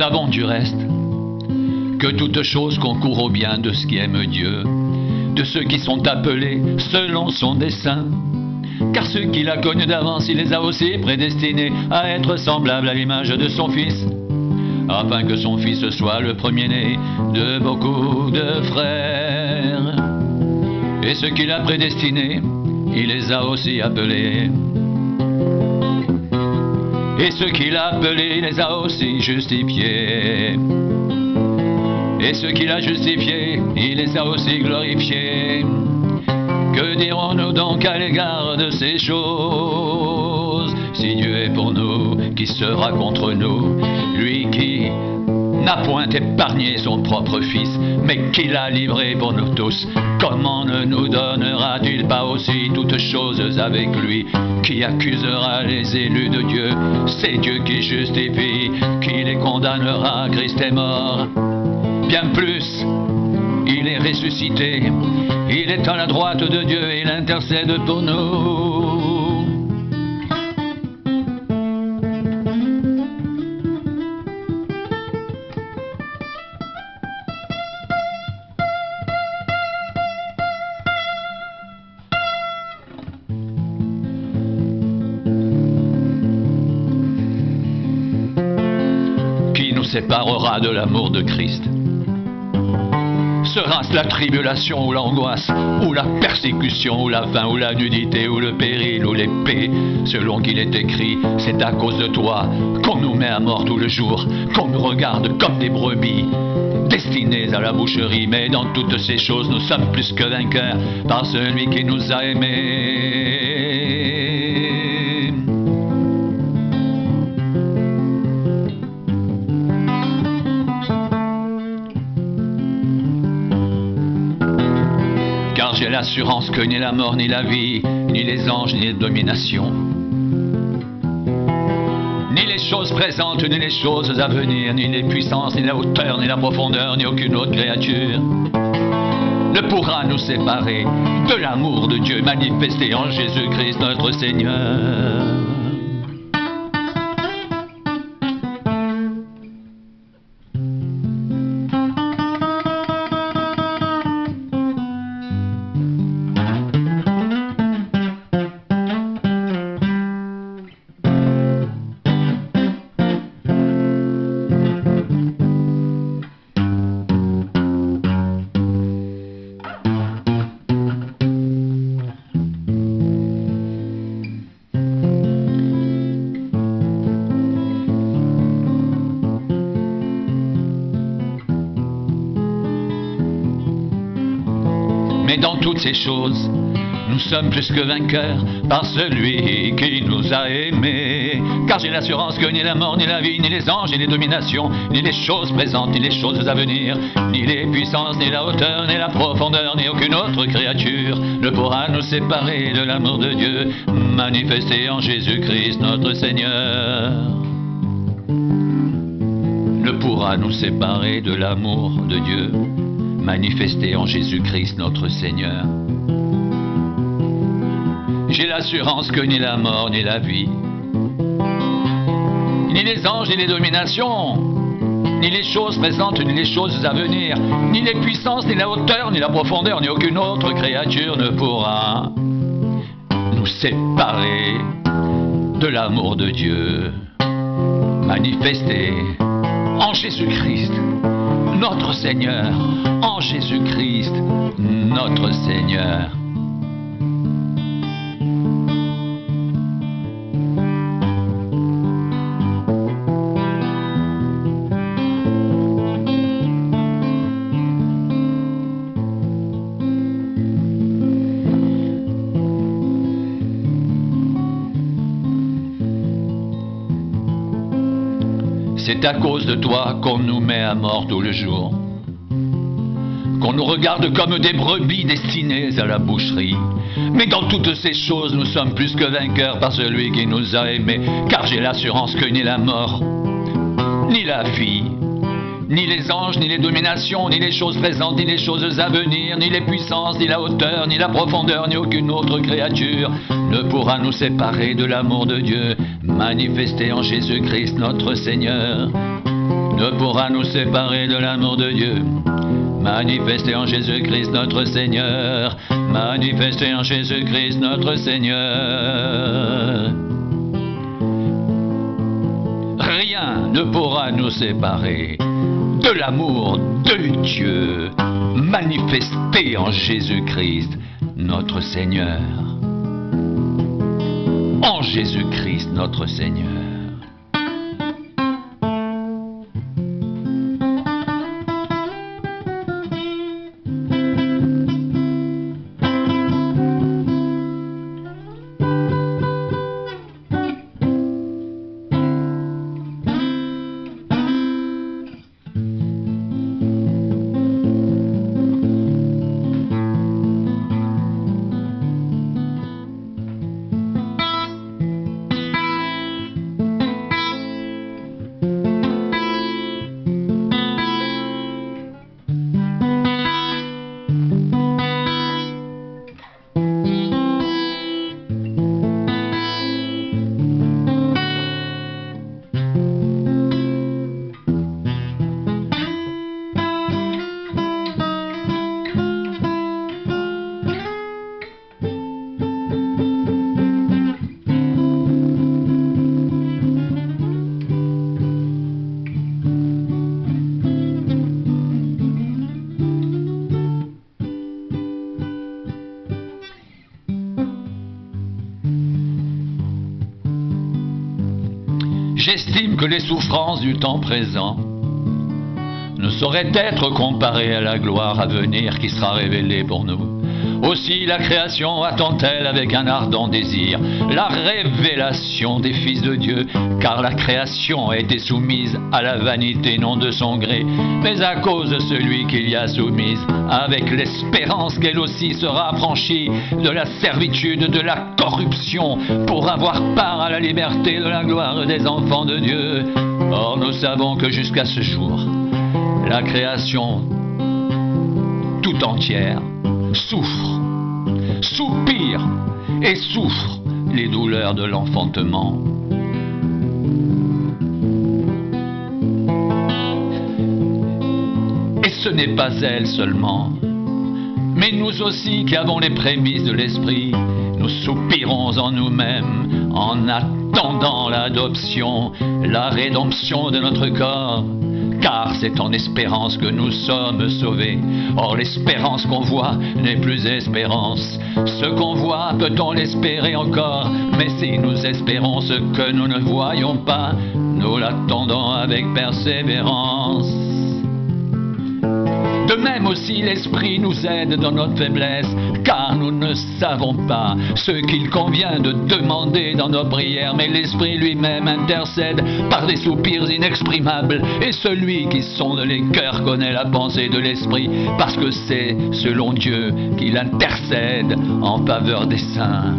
savons du reste que toute chose concourt au bien de ceux qui aiment Dieu, de ceux qui sont appelés selon son dessein. Car ceux qu'il a connus d'avance, il les a aussi prédestinés à être semblables à l'image de son Fils, afin que son Fils soit le premier-né de beaucoup de frères. Et ceux qu'il a prédestinés, il les a aussi appelés. Et ceux qu'il a appelés, il les a aussi justifiés. Et ceux qu'il a justifiés, il les a aussi glorifiés. Que dirons-nous donc à l'égard de ces choses? Si Dieu est pour nous, qui sera contre nous? Lui qui n'a point épargné son propre Fils, mais qui l'a livré pour nous tous, comment ne nous donnera-t-il pas aussi toutes choses avec lui? Qui accusera les élus de Dieu? C'est Dieu qui justifie. Qui les condamnera? Christ est mort. Bien plus, il est ressuscité. Il est à la droite de Dieu et il intercède pour nous. Qui nous séparera de l'amour de Christ? Sera-ce la tribulation ou l'angoisse, ou la persécution, ou la faim, ou la nudité, ou le péril, ou l'épée? Selon qu'il est écrit, c'est à cause de toi qu'on nous met à mort tout le jour, qu'on nous regarde comme des brebis destinées à la boucherie. Mais dans toutes ces choses, nous sommes plus que vainqueurs par celui qui nous a aimés. Car j'ai l'assurance que ni la mort, ni la vie, ni les anges, ni les dominations, ni les choses présentes, ni les choses à venir, ni les puissances, ni la hauteur, ni la profondeur, ni aucune autre créature ne pourra nous séparer de l'amour de Dieu manifesté en Jésus-Christ notre Seigneur. Mais dans toutes ces choses, nous sommes plus que vainqueurs par celui qui nous a aimés. Car j'ai l'assurance que ni la mort, ni la vie, ni les anges, ni les dominations, ni les choses présentes, ni les choses à venir, ni les puissances, ni la hauteur, ni la profondeur, ni aucune autre créature ne pourra nous séparer de l'amour de Dieu manifesté en Jésus-Christ notre Seigneur. Ne pourra nous séparer de l'amour de Dieu manifesté en Jésus-Christ notre Seigneur. J'ai l'assurance que ni la mort, ni la vie, ni les anges, ni les dominations, ni les choses présentes, ni les choses à venir, ni les puissances, ni la hauteur, ni la profondeur, ni aucune autre créature ne pourra nous séparer de l'amour de Dieu manifesté en Jésus-Christ notre Seigneur, en Jésus-Christ notre Seigneur. C'est à cause de toi qu'on nous met à mort tout le jour, qu'on nous regarde comme des brebis destinées à la boucherie. Mais dans toutes ces choses, nous sommes plus que vainqueurs par celui qui nous a aimés. Car j'ai l'assurance que ni la mort, ni la vie, ni les anges, ni les dominations, ni les choses présentes, ni les choses à venir, ni les puissances, ni la hauteur, ni la profondeur, ni aucune autre créature ne pourra nous séparer de l'amour de Dieu manifesté en Jésus-Christ notre Seigneur. ne pourra nous séparer de l'amour de Dieu, manifesté en Jésus-Christ notre Seigneur, manifesté en Jésus-Christ notre Seigneur. Rien ne pourra nous séparer de l'amour de Dieu, manifesté en Jésus-Christ notre Seigneur. En Jésus-Christ notre Seigneur. J'estime que les souffrances du temps présent ne sauraient être comparées à la gloire à venir qui sera révélée pour nous. Aussi la création attend-elle avec un ardent désir la révélation des fils de Dieu, car la création a été soumise à la vanité non de son gré, mais à cause de celui qui l'y a soumise, avec l'espérance qu'elle aussi sera affranchie de la servitude de la corruption, pour avoir part à la liberté de la gloire des enfants de Dieu. Or nous savons que jusqu'à ce jour, la création tout entière souffre, soupire et souffre les douleurs de l'enfantement. Et ce n'est pas elle seulement, mais nous aussi qui avons les prémices de l'esprit, nous soupirons en nous-mêmes en attendant l'adoption, la rédemption de notre corps. Car c'est en espérance que nous sommes sauvés. Or l'espérance qu'on voit n'est plus espérance. Ce qu'on voit, peut-on l'espérer encore? Mais si nous espérons ce que nous ne voyons pas, nous l'attendons avec persévérance. De même aussi l'Esprit nous aide dans notre faiblesse, car nous ne savons pas ce qu'il convient de demander dans nos prières, mais l'Esprit lui-même intercède par des soupirs inexprimables, et celui qui sonde les cœurs connaît la pensée de l'Esprit, parce que c'est selon Dieu qu'il intercède en faveur des saints.